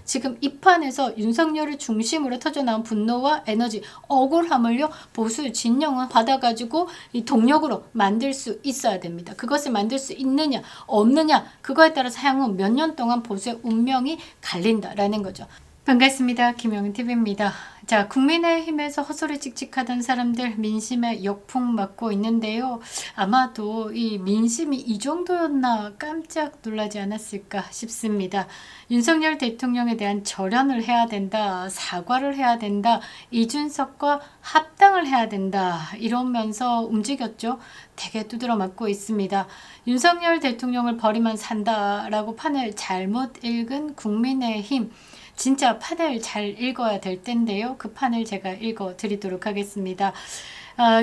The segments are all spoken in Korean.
지금 이 판에서 윤석열을 중심으로 터져나온 분노와 에너지, 억울함을요, 보수 진영은 받아가지고 이 동력으로 만들 수 있어야 됩니다. 그것을 만들 수 있느냐 없느냐, 그거에 따라서 향후 몇 년 동안 보수의 운명이 갈린다라는 거죠. 반갑습니다. 김영은TV입니다. 자, 국민의힘에서 헛소리 찍찍하던 사람들 민심에 역풍 맞고 있는데요. 아마도 이 민심이 이 정도였나 깜짝 놀라지 않았을까 싶습니다. 윤석열 대통령에 대한 절연을 해야 된다, 사과를 해야 된다, 이준석과 합당을 해야 된다, 이러면서 움직였죠. 되게 두드러 맞고 있습니다. 윤석열 대통령을 버리면 산다라고 판을 잘못 읽은 국민의힘, 진짜 판을 잘 읽어야 될 텐데요. 그 판을 제가 읽어 드리도록 하겠습니다.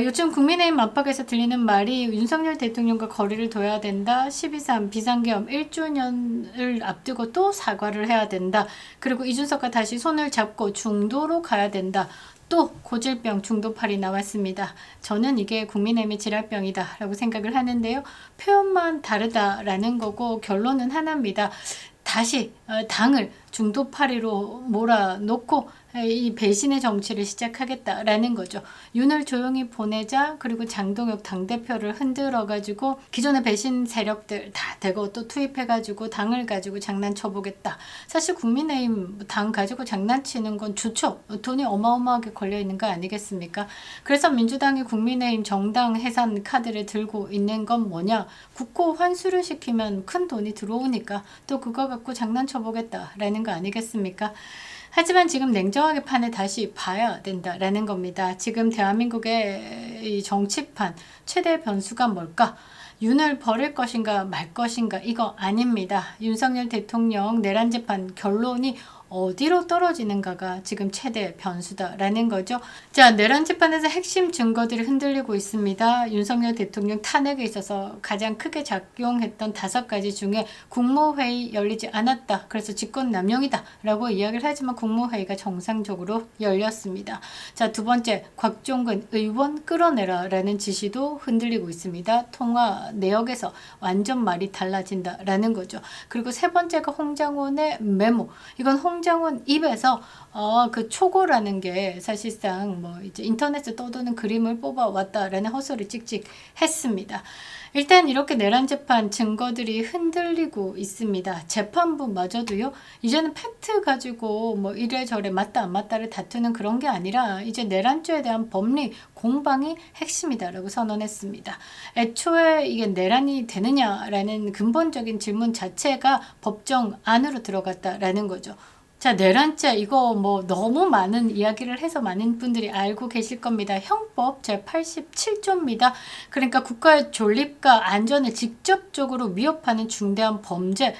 요즘 국민의힘 압박에서 들리는 말이 윤석열 대통령과 거리를 둬야 된다. 12.3 비상계엄 1주년을 앞두고 또 사과를 해야 된다. 그리고 이준석과 다시 손을 잡고 중도로 가야 된다. 또 고질병 중도팔이 나왔습니다. 저는 이게 국민의힘의 질환병이다 라고 생각을 하는데요. 표현만 다르다라는 거고 결론은 하나입니다. 다시 당을 중도파리로 몰아놓고 이 배신의 정치를 시작하겠다라는 거죠. 윤을 조용히 보내자, 그리고 장동혁 당대표를 흔들어가지고 기존의 배신 세력들 다 대거 또 투입해가지고 당을 가지고 장난쳐보겠다. 사실 국민의힘 당 가지고 장난치는 건 좋죠. 돈이 어마어마하게 걸려있는 거 아니겠습니까? 그래서 민주당이 국민의힘 정당 해산 카드를 들고 있는 건 뭐냐? 국고 환수를 시키면 큰 돈이 들어오니까 또 그거 갖고 장난쳐보겠다라는 거 아니겠습니까? 하지만 지금 냉정하게 판을 다시 봐야 된다라는 겁니다. 지금 대한민국의 이 정치판 최대 변수가 뭘까? 윤을 버릴 것인가 말 것인가, 이거 아닙니다. 윤석열 대통령 내란 재판 결론이 어디로 떨어지는가가 지금 최대 변수다라는 거죠. 자, 내란 재판에서 핵심 증거들이 흔들리고 있습니다. 윤석열 대통령 탄핵에 있어서 가장 크게 작용했던 5가지 중에 국무회의 열리지 않았다, 그래서 직권남용이다 라고 이야기를 하지만 국무회의가 정상적으로 열렸습니다. 자, 두 번째, 곽종근 의원 끌어내라 라는 지시도 흔들리고 있습니다. 통화 내역에서 완전 말이 달라진다 라는 거죠. 그리고 세 번째가 홍장원의 메모. 이건 홍장원 입에서 그 초고라는 게 사실상 뭐 이제 인터넷에 떠도는 그림을 뽑아왔다라는 헛소리 찍찍 했습니다. 일단 이렇게 내란 재판 증거들이 흔들리고 있습니다. 재판부마저도요, 이제는 팩트 가지고 뭐 이래저래 맞다 안 맞다를 다투는 그런 게 아니라 이제 내란죄에 대한 법리 공방이 핵심이다라고 선언했습니다. 애초에 이게 내란이 되느냐라는 근본적인 질문 자체가 법정 안으로 들어갔다라는 거죠. 자, 내란죄 이거 뭐 너무 많은 이야기를 해서 많은 분들이 알고 계실 겁니다. 형법 제87조입니다. 그러니까 국가의 존립과 안전을 직접적으로 위협하는 중대한 범죄,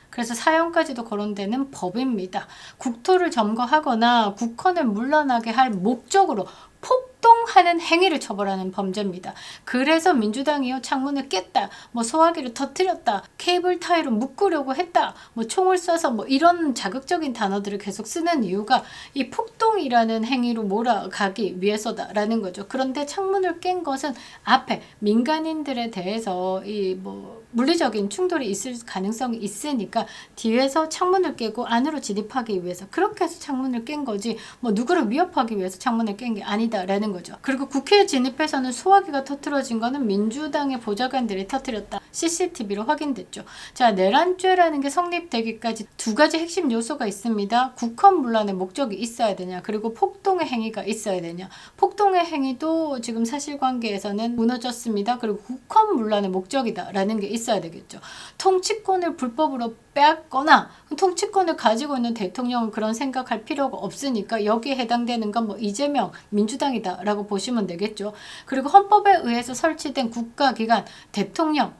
그래서 사형까지도 거론되는 법입니다. 국토를 점거하거나 국헌을 물러나게 할 목적으로 폭동하는 행위를 처벌하는 범죄입니다. 그래서 민주당이요, 창문을 깼다, 뭐 소화기를 터뜨렸다, 케이블 타이로 묶으려고 했다, 뭐 총을 쏴서 뭐 이런 자극적인 단어들을 계속 쓰는 이유가 이 폭동이라는 행위로 몰아가기 위해서다라는 거죠. 그런데 창문을 깬 것은 앞에 민간인들에 대해서 이 뭐 물리적인 충돌이 있을 가능성이 있으니까 뒤에서 창문을 깨고 안으로 진입하기 위해서 그렇게 해서 창문을 깬 거지, 뭐 누구를 위협하기 위해서 창문을 깬 게 아니다라는 거죠. 그리고 국회에 진입해서는 소화기가 터트려진 거는 민주당의 보좌관들이 터트렸다, CCTV로 확인됐죠. 자, 내란죄라는 게 성립되기까지 2가지 핵심 요소가 있습니다. 국헌문란의 목적이 있어야 되냐, 그리고 폭동의 행위가 있어야 되냐. 폭동의 행위도 지금 사실관계에서는 무너졌습니다. 그리고 국헌문란의 목적이다라는 게 있어야 되겠죠. 통치권을 불법으로 빼앗거나 통치권을 가지고 있는 대통령은 그런 생각할 필요가 없으니까 여기에 해당되는 건 뭐 이재명 민주당이다 라고 보시면 되겠죠. 그리고 헌법에 의해서 설치된 국가기관 대통령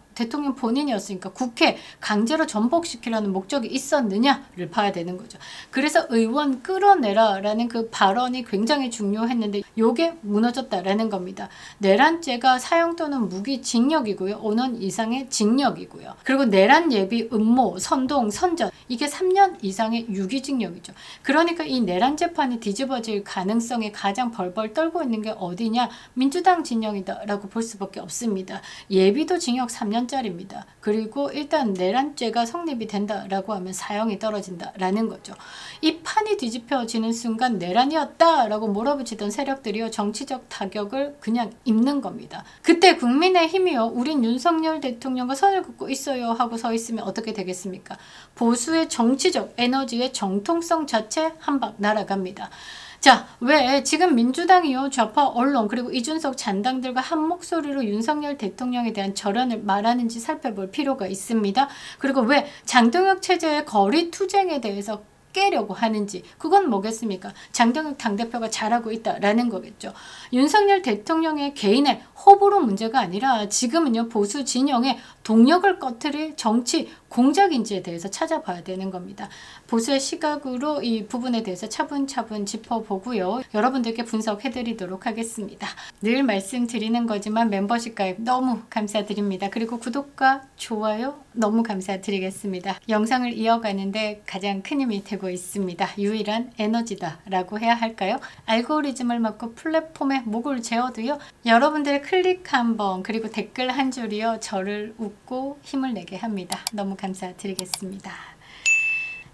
본인이었으니까 국회 강제로 전복시키려는 목적이 있었느냐를 봐야 되는 거죠. 그래서 의원 끌어내라 라는 그 발언이 굉장히 중요했는데 요게 무너졌다라는 겁니다. 내란죄가 사형 또는 무기징역이고요. 5년 이상의 징역이고요. 그리고 내란 예비 음모, 선동, 선전, 이게 3년 이상의 유기징역이죠. 그러니까 이 내란 재판이 뒤집어질 가능성이 가장 벌벌 떨고 있는 게 어디냐? 민주당 진영이다 라고 볼 수밖에 없습니다. 예비도 징역 3년 원짜리입니다. 그리고 일단 내란죄가 성립이 된다라고 하면 사형이 떨어진다라는 거죠. 이 판이 뒤집혀지는 순간 내란이었다라고 몰아붙이던 세력들이요 정치적 타격을 그냥 입는 겁니다. 그때 국민의힘이요 우린 윤석열 대통령과 선을 긋고 있어요 하고 서 있으면 어떻게 되겠습니까? 보수의 정치적 에너지의 정통성 자체 한 방 날아갑니다. 자, 왜 지금 민주당이요 좌파 언론 그리고 이준석 잔당들과 한 목소리로 윤석열 대통령에 대한 절연을 말하는지 살펴볼 필요가 있습니다. 그리고 왜 장동혁 체제의 거리 투쟁에 대해서 깨려고 하는지 그건 뭐겠습니까? 장동혁 당대표가 잘하고 있다라는 거겠죠. 윤석열 대통령의 개인의 호불호 문제가 아니라 지금은요 보수 진영의 동력을 꺼트릴 정치 공작인지에 대해서 찾아봐야 되는 겁니다. 보수의 시각으로 이 부분에 대해서 차분차분 짚어보고요. 여러분들께 분석해드리도록 하겠습니다. 늘 말씀드리는 거지만 멤버십 가입 너무 감사드립니다. 그리고 구독과 좋아요 너무 감사드리겠습니다. 영상을 이어가는데 가장 큰 힘이 되고 있습니다. 유일한 에너지다 라고 해야 할까요? 알고리즘을 막고 플랫폼에 목을 재어도요. 여러분들의 클릭 한번 그리고 댓글 한 줄이요. 저를 웃고 힘을 내게 합니다. 너무 감사드리겠습니다.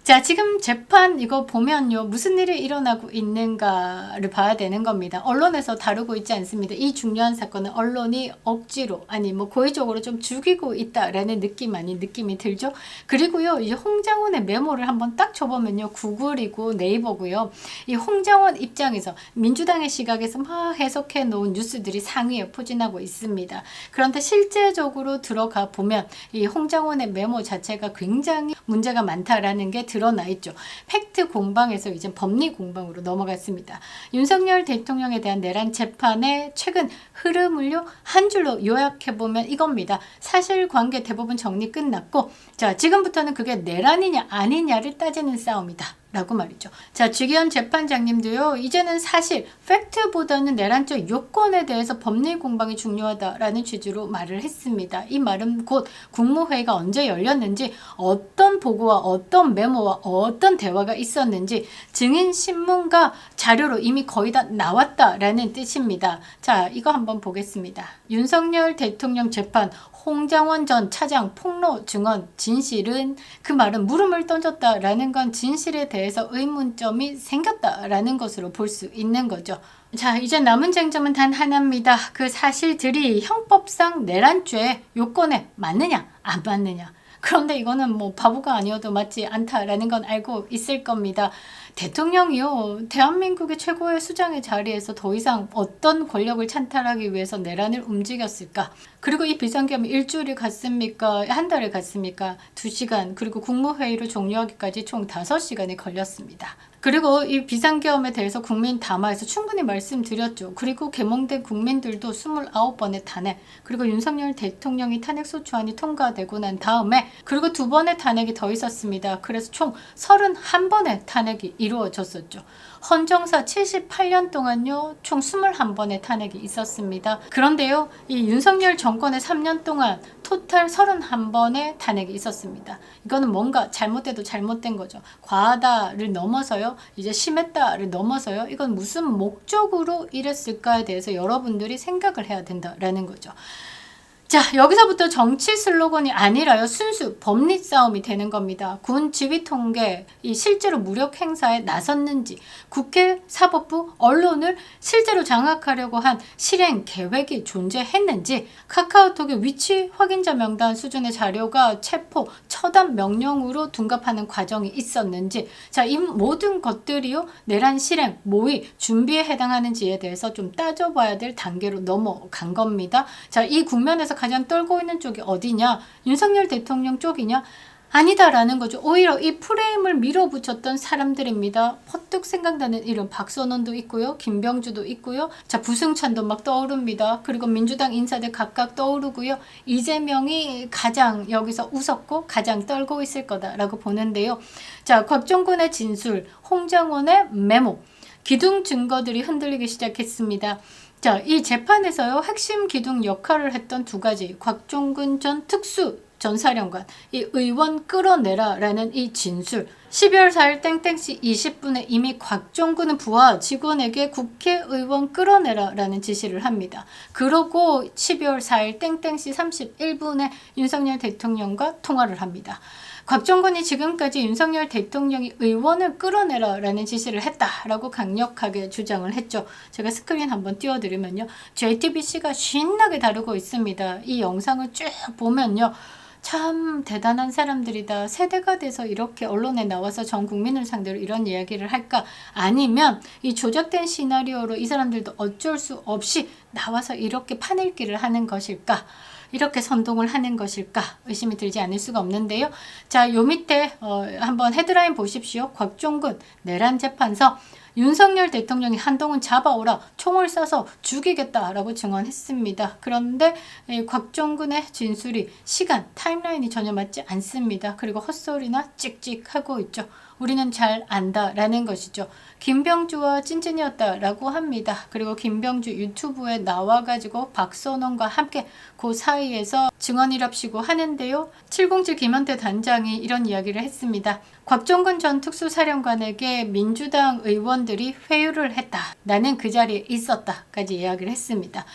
자, 지금 재판 이거 보면요. 무슨 일이 일어나고 있는가를 봐야 되는 겁니다. 언론에서 다루고 있지 않습니다. 이 중요한 사건은 언론이 억지로 아니 뭐 고의적으로 좀 죽이고 있다라는 느낌 아닌 느낌이 들죠. 그리고요. 이제 홍장원의 메모를 한번 딱 줘보면요. 구글이고 네이버고요. 이 홍장원 입장에서 민주당의 시각에서 막 해석해 놓은 뉴스들이 상위에 포진하고 있습니다. 그런데 실제적으로 들어가 보면 이 홍장원의 메모 자체가 굉장히 문제가 많다라는 게 드러나 있죠. 팩트 공방에서 이제 법리 공방으로 넘어갔습니다. 윤석열 대통령에 대한 내란 재판의 최근 흐름을요 한 줄로 요약해보면 이겁니다. 사실관계 대부분 정리 끝났고 자 지금부터는 그게 내란이냐 아니냐를 따지는 싸움이다. 라고 말이죠. 자, 주기현 재판장님도요. 이제는 사실 팩트보다는 내란적 요건에 대해서 법리 공방이 중요하다라는 취지로 말을 했습니다. 이 말은 곧 국무회의가 언제 열렸는지 어떤 보고와 어떤 메모와 어떤 대화가 있었는지 증인 신문과 자료로 이미 거의 다 나왔다라는 뜻입니다. 자, 이거 한번 보겠습니다. 윤석열 대통령 재판 홍장원 전 차장 폭로 증언 진실은 그 말은 물음을 던졌다라는 건 진실에 대해서 의문점이 생겼다라는 것으로 볼 수 있는 거죠. 자, 이제 남은 쟁점은 단 하나입니다. 그 사실들이 형법상 내란죄 요건에 맞느냐 안 맞느냐. 그런데 이거는 뭐 바보가 아니어도 맞지 않다라는 건 알고 있을 겁니다. 대통령이요. 대한민국의 최고의 수장의 자리에서 더 이상 어떤 권력을 찬탈하기 위해서 내란을 움직였을까? 그리고 이 비상계엄이 일주일이 갔습니까? 한 달이 갔습니까? 2시간 그리고 국무회의를 종료하기까지 총 5시간이 걸렸습니다. 그리고 이 비상계엄에 대해서 국민 담화에서 충분히 말씀드렸죠. 그리고 개몽된 국민들도 29번의 탄핵 그리고 윤석열 대통령이 탄핵소추안이 통과되고 난 다음에 그리고 2번의 탄핵이 더 있었습니다. 그래서 총 31번의 탄핵이 이루어졌었죠. 헌정사 78년 동안요 총 21번의 탄핵이 있었습니다. 그런데요 이 윤석열 정권의 3년 동안 토탈 31번의 탄핵이 있었습니다. 이거는 뭔가 잘못돼도 잘못된 거죠. 과하다를 넘어서요 이제 심했다를 넘어서요 이건 무슨 목적으로 이랬을까에 대해서 여러분들이 생각을 해야 된다라는 거죠. 자, 여기서부터 정치 슬로건이 아니라요 순수 법리 싸움이 되는 겁니다. 군 지휘 통계, 이 실제로 무력 행사에 나섰는지, 국회, 사법부, 언론을 실제로 장악하려고 한 실행 계획이 존재했는지, 카카오톡의 위치 확인자 명단 수준의 자료가 체포, 처단 명령으로 둔갑하는 과정이 있었는지, 자, 이 모든 것들이요 내란 실행, 모의, 준비에 해당하는지에 대해서 좀 따져봐야 될 단계로 넘어간 겁니다. 자, 이 국면에서 가장 떨고 있는 쪽이 어디냐? 윤석열 대통령 쪽이냐? 아니다라는 거죠. 오히려 이 프레임을 밀어붙였던 사람들입니다. 퍼뜩 생각나는 이름 박선원도 있고요. 김병주도 있고요. 자, 부승찬도 막 떠오릅니다. 그리고 민주당 인사들 각각 떠오르고요. 이재명이 가장 여기서 웃었고 가장 떨고 있을 거다라고 보는데요. 자, 곽종근의 진술, 홍장원의 메모, 기둥 증거들이 흔들리기 시작했습니다. 자, 이 재판에서요 핵심 기둥 역할을 했던 2가지 곽종근 전 특수전문가 전 사령관, 이 의원 끌어내라 라는 이 진술. 12월 4일 땡땡시 20분에 이미 곽종근은 부하 직원에게 국회의원 끌어내라 라는 지시를 합니다. 그러고 12월 4일 땡땡시 31분에 윤석열 대통령과 통화를 합니다. 곽종근이 지금까지 윤석열 대통령이 의원을 끌어내라 라는 지시를 했다라고 강력하게 주장을 했죠. 제가 스크린 한번 띄워드리면요. JTBC가 신나게 다루고 있습니다. 이 영상을 쭉 보면요. 참 대단한 사람들이다. 세대가 돼서 이렇게 언론에 나와서 전 국민을 상대로 이런 이야기를 할까? 아니면 이 조작된 시나리오로 이 사람들도 어쩔 수 없이 나와서 이렇게 판읽기를 하는 것일까? 이렇게 선동을 하는 것일까 의심이 들지 않을 수가 없는데요. 자, 요 밑에 한번 헤드라인 보십시오. 곽종근 내란 재판서 윤석열 대통령이 한동훈 잡아오라 총을 쏴서 죽이겠다라고 증언했습니다. 그런데 곽종근의 진술이 시간, 타임라인이 전혀 맞지 않습니다. 그리고 헛소리나 찍찍하고 있죠. 우리는 잘 안다라는 것이죠. 김병주와 찐찐이었다라고 합니다. 그리고 김병주 유튜브에 나와가지고 박선원과 함께 그 사이에서 증언이랍시고 하는데요. 707 김현태 단장이 이런 이야기를 했습니다. 곽종근 전 특수사령관에게 민주당 의원들이 회유를 했다. 나는 그 자리에 있었다까지 이야기를 했습니다.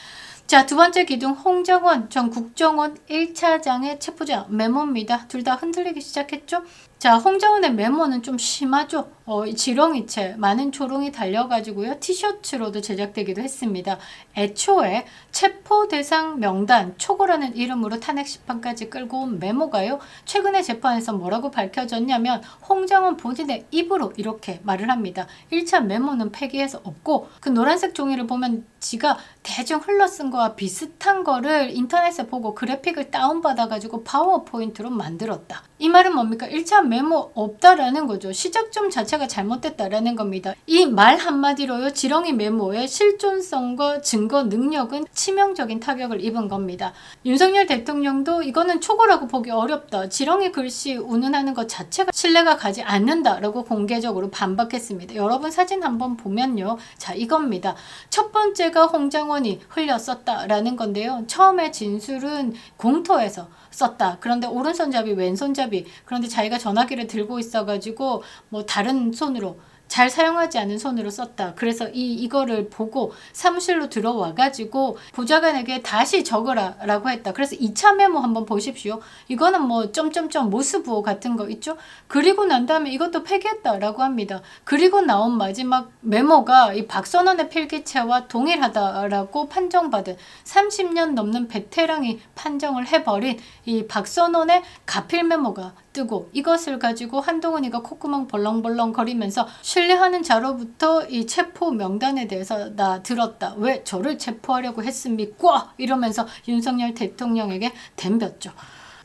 자, 두 번째 기둥 홍정원 전 국정원 1차장의 체포자 메모입니다. 둘 다 흔들리기 시작했죠? 자, 홍정원의 메모는 좀 심하죠? 지렁이채, 많은 조롱이 달려가지고요. 티셔츠로도 제작되기도 했습니다. 애초에 체포 대상 명단 초고라는 이름으로 탄핵 심판까지 끌고 온 메모가요. 최근에 재판에서 뭐라고 밝혀졌냐면 홍정원 본인의 입으로 이렇게 말을 합니다. 1차 메모는 폐기해서 없고 그 노란색 종이를 보면 지가 대충 흘러쓴 거와 비슷한 거를 인터넷에 보고 그래픽을 다운받아가지고 파워포인트로 만들었다. 이 말은 뭡니까? 1차 메모 없다라는 거죠. 시작점 자체가 잘못됐다라는 겁니다. 이 말 한마디로요. 지렁이 메모의 실존성과 증거 능력은 치명적인 타격을 입은 겁니다. 윤석열 대통령도 이거는 초고라고 보기 어렵다. 지렁이 글씨 운운하는 것 자체가 신뢰가 가지 않는다라고 공개적으로 반박했습니다. 여러분 사진 한번 보면요. 자, 이겁니다. 첫 번째가 홍정원이 흘렸었다라는 건데요. 처음에 진술은 공터에서 썼다. 그런데 오른손잡이 왼손잡이 그런데 자기가 전화기를 들고 있어가지고 뭐 다른 손으로 잘 사용하지 않은 손으로 썼다. 그래서 이거를 보고 사무실로 들어와가지고 보좌관에게 다시 적으라 라고 했다. 그래서 2차 메모 한번 보십시오. 이거는 뭐 점점점 모스부호 같은 거 있죠. 그리고 난 다음에 이것도 폐기했다라고 합니다. 그리고 나온 마지막 메모가 이 박선원의 필기체와 동일하다라고 판정받은 30년 넘는 베테랑이 판정을 해버린 이 박선원의 가필 메모가 뜨고 이것을 가지고 한동훈이가 콧구멍 벌렁벌렁 거리면서 신뢰하는 자로부터 이 체포 명단에 대해서 나 들었다. 왜 저를 체포하려고 했습니까? 이러면서 윤석열 대통령에게 덤볐죠.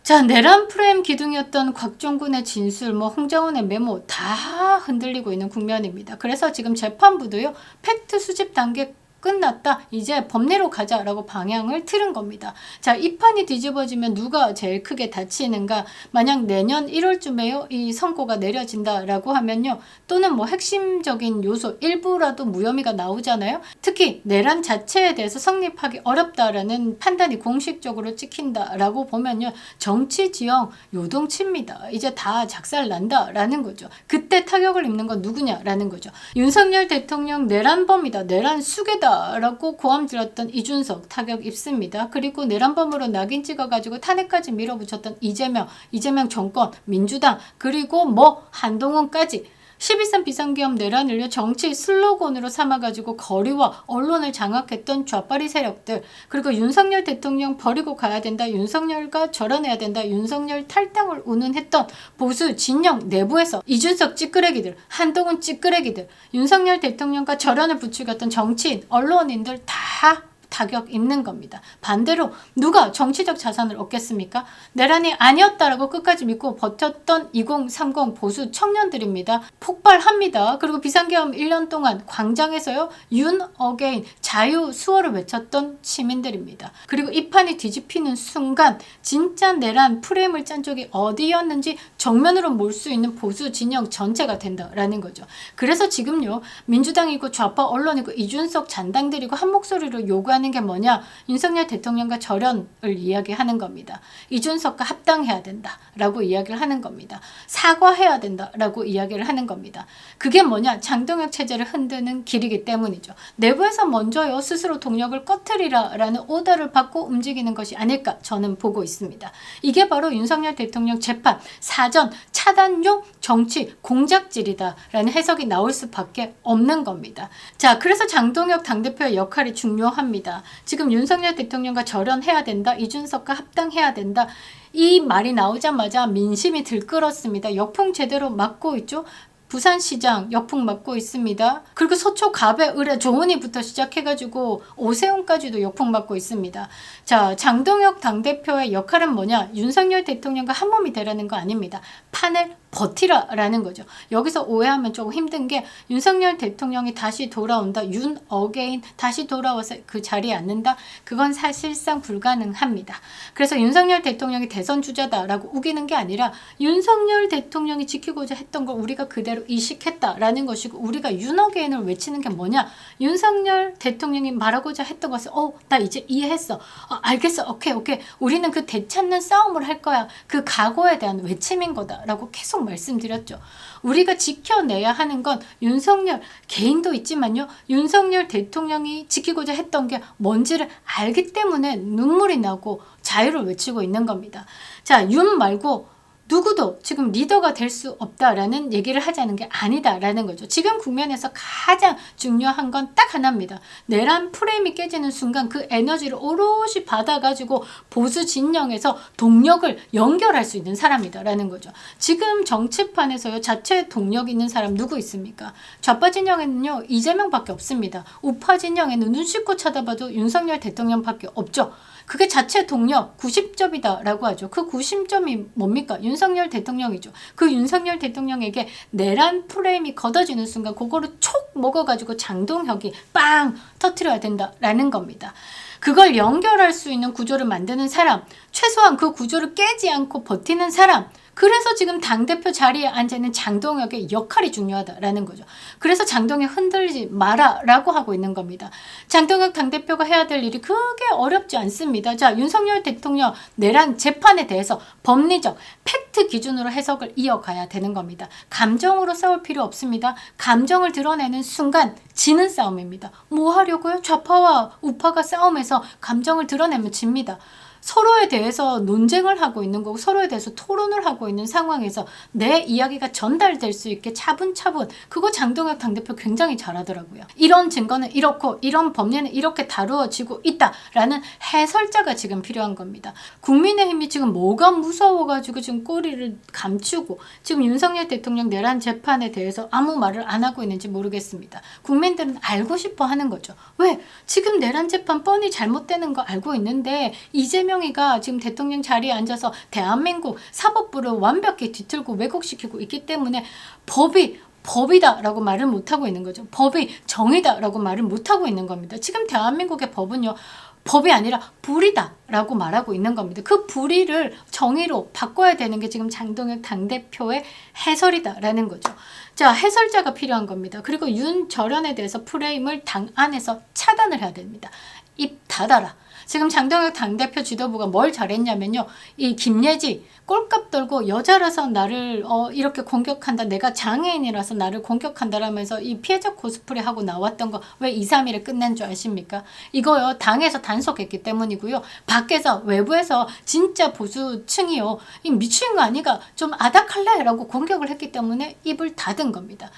자, 내란 프레임 기둥이었던 곽종근의 진술, 홍정원의 메모 다 흔들리고 있는 국면입니다. 그래서 지금 재판부도요. 팩트 수집 단계 끝났다. 이제 법리로 가자라고 방향을 틀은 겁니다. 자, 이 판이 뒤집어지면 누가 제일 크게 다치는가? 만약 내년 1월쯤에요. 이 선고가 내려진다라고 하면요. 또는 뭐 핵심적인 요소 일부라도 무혐의가 나오잖아요. 특히 내란 자체에 대해서 성립하기 어렵다라는 판단이 공식적으로 찍힌다라고 보면요. 정치 지형 요동칩니다. 이제 다 작살난다라는 거죠. 그때 타격을 입는 건 누구냐라는 거죠. 윤석열 대통령 내란범이다. 내란 수괴다. 라고 고함 질렀던 이준석 타격 입습니다. 그리고 내란범으로 낙인 찍어가지고 탄핵까지 밀어붙였던 이재명 정권, 민주당, 그리고 한동훈까지 12.3 비상계엄 내란을요 정치 슬로건으로 삼아가지고 거리와 언론을 장악했던 좌파리 세력들, 그리고 윤석열 대통령 버리고 가야 된다, 윤석열과 절연해야 된다, 윤석열 탈당을 운운했던 보수 진영 내부에서 이준석 찌끄레기들, 한동훈 찌끄레기들, 윤석열 대통령과 절연을 부추겼던 정치인, 언론인들 다 타격 입는 겁니다. 반대로 누가 정치적 자산을 얻겠습니까? 내란이 아니었다라고 끝까지 믿고 버텼던 2030 보수 청년들입니다. 폭발합니다. 그리고 비상계엄 1년 동안 광장에서요. 윤 어게인 자유 수호를 외쳤던 시민들입니다. 그리고 이 판이 뒤집히는 순간 진짜 내란 프레임을 짠 쪽이 어디였는지 정면으로 몰 수 있는 보수 진영 전체가 된다라는 거죠. 그래서 지금요. 민주당이고 좌파 언론이고 이준석 잔당들이고 한 목소리로 요구하는 대표라는 게 뭐냐? 윤석열 대통령과 절연을 이야기하는 겁니다. 이준석과 합당해야 된다라고 이야기를 하는 겁니다. 사과해야 된다라고 이야기를 하는 겁니다. 그게 뭐냐? 장동혁 체제를 흔드는 길이기 때문이죠. 내부에서 먼저요 스스로 동력을 꺼트리라라는 오더를 받고 움직이는 것이 아닐까 저는 보고 있습니다. 이게 바로 윤석열 대통령 재판 사전 차단용 정치 공작질이다라는 해석이 나올 수밖에 없는 겁니다. 자, 그래서 장동혁 당대표의 역할이 중요합니다. 지금 윤석열 대통령과 절연해야 된다, 이준석과 합당해야 된다, 이 말이 나오자마자 민심이 들끓었습니다. 역풍 제대로 맞고 있죠. 부산시장 역풍 맞고 있습니다. 그리고 서초 갑의 의뢰 조은희부터 시작해가지고 오세훈까지도 역풍 맞고 있습니다. 자, 장동혁 당대표의 역할은 뭐냐? 윤석열 대통령과 한 몸이 되라는 거 아닙니다. 판을 버티라라는 거죠. 여기서 오해하면 조금 힘든 게 윤석열 대통령이 다시 돌아온다. 윤 어게인 다시 돌아와서 그 자리에 앉는다. 그건 사실상 불가능합니다. 그래서 윤석열 대통령이 대선 주자다라고 우기는 게 아니라 윤석열 대통령이 지키고자 했던 걸 우리가 그대로 이식했다라는 것이고 우리가 윤 어게인을 외치는 게 뭐냐? 윤석열 대통령이 말하고자 했던 것을 나 이제 이해했어. 알겠어. 오케이. 우리는 그 되찾는 싸움을 할 거야. 그 각오에 대한 외침인 거다라고 계속 말씀드렸죠. 우리가 지켜내야 하는 건 윤석열 개인도 있지만요. 윤석열 대통령이 지키고자 했던 게 뭔지를 알기 때문에 눈물이 나고 자유를 외치고 있는 겁니다. 자, 윤 말고 누구도 지금 리더가 될 수 없다라는 얘기를 하자는 게 아니다라는 거죠. 지금 국면에서 가장 중요한 건 딱 하나입니다. 내란 프레임이 깨지는 순간 그 에너지를 오롯이 받아가지고 보수 진영에서 동력을 연결할 수 있는 사람이다라는 거죠. 지금 정치판에서요 자체 동력 있는 사람 누구 있습니까? 좌파 진영에는요 이재명밖에 없습니다. 우파 진영에는 눈 씻고 쳐다봐도 윤석열 대통령밖에 없죠. 그게 자체 동력 90점이다라고 하죠. 그 90점이 뭡니까? 윤석열 대통령이죠. 그 윤석열 대통령에게 내란 프레임이 걷어지는 순간 그거를 촉 먹어가지고 장동혁이 빵 터트려야 된다라는 겁니다. 그걸 연결할 수 있는 구조를 만드는 사람, 최소한 그 구조를 깨지 않고 버티는 사람, 그래서 지금 당대표 자리에 앉아있는 장동혁의 역할이 중요하다라는 거죠. 그래서 장동혁 흔들지 마라라고 하고 있는 겁니다. 장동혁 당대표가 해야 될 일이 그게 어렵지 않습니다. 자, 윤석열 대통령 내란 재판에 대해서 법리적 팩트 기준으로 해석을 이어가야 되는 겁니다. 감정으로 싸울 필요 없습니다. 감정을 드러내는 순간 지는 싸움입니다. 뭐 하려고요? 좌파와 우파가 싸움에서 감정을 드러내면 집니다. 서로에 대해서 논쟁을 하고 있는 거고 서로에 대해서 토론을 하고 있는 상황에서 내 이야기가 전달될 수 있게 차분차분 그거 장동혁 당대표 굉장히 잘하더라고요. 이런 증거는 이렇고 이런 법리는 이렇게 다루어지고 있다라는 해설자가 지금 필요한 겁니다. 국민의힘이 지금 뭐가 무서워가지고 지금 꼬리를 감추고 지금 윤석열 대통령 내란 재판에 대해서 아무 말을 안 하고 있는지 모르겠습니다. 국민들은 알고 싶어 하는 거죠. 왜? 지금 내란 재판 뻔히 잘못되는 거 알고 있는데 이재명이가 지금 대통령 자리에 앉아서 대한민국 사법부를 완벽히 뒤틀고 왜곡시키고 있기 때문에 법이다라고 말을 못하고 있는 거죠. 법이 정의다라고 말을 못하고 있는 겁니다. 지금 대한민국의 법은요. 법이 아니라 불이다라고 말하고 있는 겁니다. 그 불의를 정의로 바꿔야 되는 게 지금 장동혁 당대표의 해설이다라는 거죠. 자, 해설자가 필요한 겁니다. 그리고 윤절연에 대해서 프레임을 당 안에서 차단을 해야 됩니다. 입 닫아라. 지금 장동혁 당대표 지도부가 뭘 잘했냐면요. 이 김예지 꼴값 떨고 여자라서 나를 이렇게 공격한다. 내가 장애인이라서 나를 공격한다라면서 이 피해자 코스프레 하고 나왔던 거 왜 2, 3일에 끝낸 줄 아십니까? 이거요. 당에서 단속했기 때문이고요. 밖에서 외부에서 진짜 보수층이요. 이 미친 거 아니가 좀 아닥할래? 라고 공격을 했기 때문에 입을 닫은 겁니다.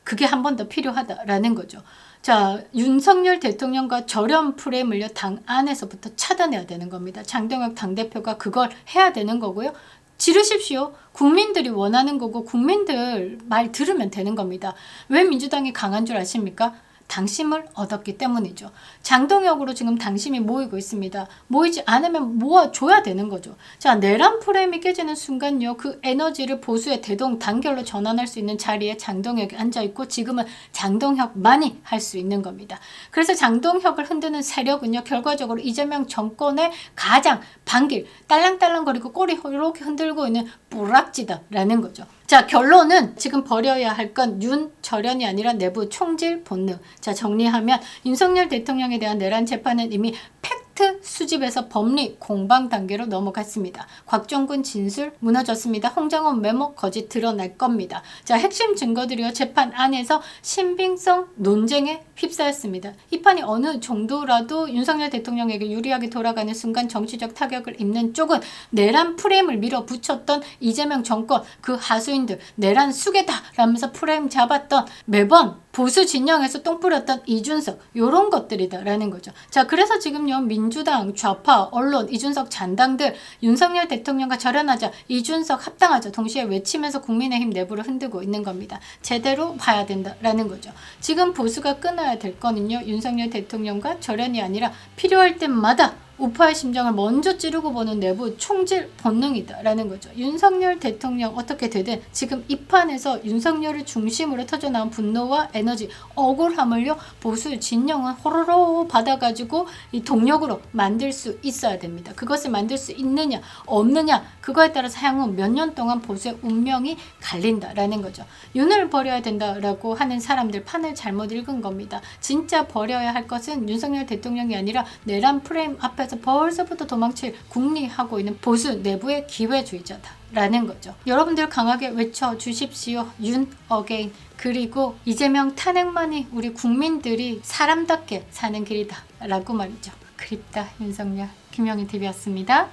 그게 한 번 더 필요하다라는 거죠. 자, 윤석열 대통령과 절연 프레임을요 당 안에서부터 차단해야 되는 겁니다. 장동혁 당대표가 그걸 해야 되는 거고요. 지르십시오. 국민들이 원하는 거고 국민들 말 들으면 되는 겁니다. 왜 민주당이 강한 줄 아십니까? 당심을 얻었기 때문이죠. 장동혁으로 지금 당심이 모이고 있습니다. 모이지 않으면 모아줘야 되는 거죠. 자, 내란 프레임이 깨지는 순간요. 그 에너지를 보수의 대동단결로 전환할 수 있는 자리에 장동혁이 앉아있고 지금은 장동혁만이 할 수 있는 겁니다. 그래서 장동혁을 흔드는 세력은요. 결과적으로 이재명 정권의 가장 반길 딸랑딸랑거리고 꼬리 이렇게 흔들고 있는 뿌락지다라는 거죠. 자, 결론은 지금 버려야 할 건 윤절연이 아니라 내부 총질 본능. 자, 정리하면 윤석열 대통령에 대한 내란 재판은 이미 팩트 수집에서 법리 공방 단계로 넘어갔습니다. 곽종근 진술 무너졌습니다. 홍장원 메모 거짓 드러날 겁니다. 자, 핵심 증거들이요. 재판 안에서 신빙성 논쟁에 휩싸였습니다. 이 판이 어느 정도라도 윤석열 대통령에게 유리하게 돌아가는 순간 정치적 타격을 입는 쪽은 내란 프레임을 밀어붙였던 이재명 정권 그 하수인들 내란 수괴다 라면서 프레임 잡았던 매번 보수 진영에서 똥 뿌렸던 이준석 요런 것들이다라는 거죠. 자, 그래서 지금요 민주당 좌파 언론 이준석 잔당들 윤석열 대통령과 절연하자 이준석 합당하자 동시에 외치면서 국민의힘 내부를 흔들고 있는 겁니다. 제대로 봐야 된다라는 거죠. 지금 보수가 끊어야 될 거는요 윤석열 대통령과 절연이 아니라 필요할 때마다 우파의 심정을 먼저 찌르고 보는 내부 총질 본능이다라는 거죠. 윤석열 대통령 어떻게 되든 지금 이 판에서 윤석열을 중심으로 터져나온 분노와 에너지, 억울함을요 보수 진영은 호로로 받아가지고 이 동력으로 만들 수 있어야 됩니다. 그것을 만들 수 있느냐 없느냐 그거에 따라서 향후 몇 년 동안 보수의 운명이 갈린다라는 거죠. 윤을 버려야 된다라고 하는 사람들 판을 잘못 읽은 겁니다. 진짜 버려야 할 것은 윤석열 대통령이 아니라 내란 프레임 앞에 벌써부터 도망칠 궁리하고 있는 보수 내부의 기회주의자다라는 거죠. 여러분들 강하게 외쳐주십시오. 윤 어게인. 그리고 이재명 탄핵만이 우리 국민들이 사람답게 사는 길이다 라고 말이죠. 그립다 윤석열. 김영희 TV였습니다.